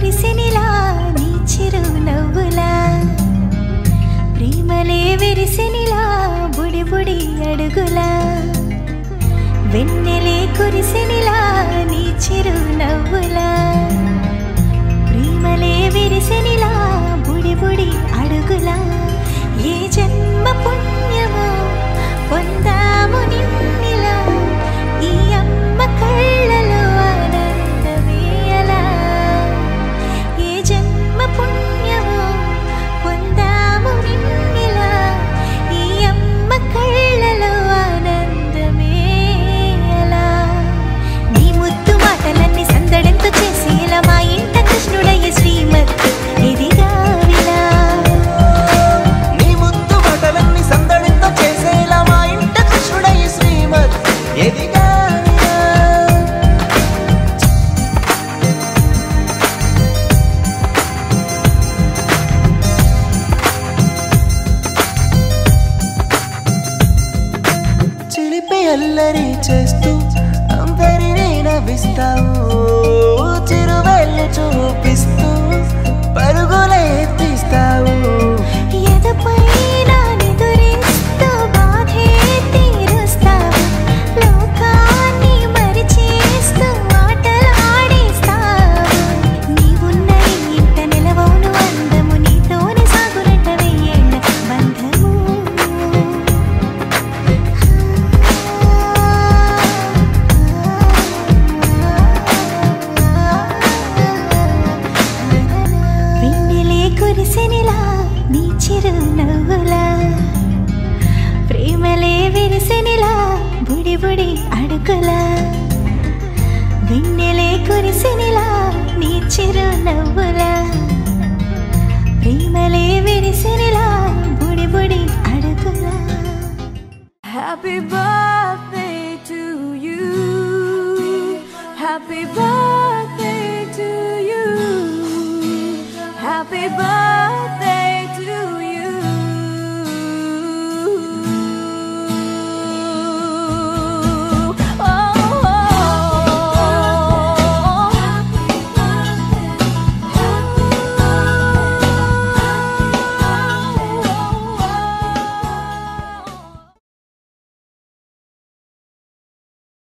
కురిసెనిలా నీ చిరు నవ్వులా ప్రేమలే విరిసెనిలా బుడి బుడి అడుగులా వెన్నెలే కురిసెనిలా నీ చిరు నవ్వులా ప్రేమలే విరిసెనిలా బుడి బుడి అడుగులా ఏ జన్మ పుణ్యమో పొందాము నిన్నిలా ఈ అమ్మ కళ్ళలో ఆనందమే అలా ఏ జన్మ పుణ్యమో పొందాము నిన్నిలా ఈ అమ్మ కళ్ళలో ఆనందమే అలా నీ ముద్దు మాటలన్నీ సందడంతో చేసి ఇలా మా ఇంట కృష్ణుడయ్య శ్రీమత్ ఇదిగా విలా నీ ముద్దు మాటలన్నీ సందడంతో చేసి ఇలా మా ఇంట కృష్ణుడయ్య శ్రీమత్ ఇదిగా అల్లరి చేస్తూ అందరినీ నవ్విస్తావు చిరువెళ్ళు చూపిస్తూ పరుగులే ఎత్తిస్తావు ఎదపైన నిదురిస్తూ బాధే తీరుస్తావు లోకాన్ని మరిచేస్తూ ఆటలు ఆడిస్తావు నీవున్న ఇంట నిలవవును అందము నీతోనే సాగునట్ట వెయ్యేళ్ళ బంధము కురిసెనిలా నీ చిరు నవ్వులా ప్రేమలే విరిసెనిలా బుడి బుడి అడుగులా వెన్నెలే కురిసెనిలా నీ చిరు నవ్వులా ప్రేమలే విరిసెనిలా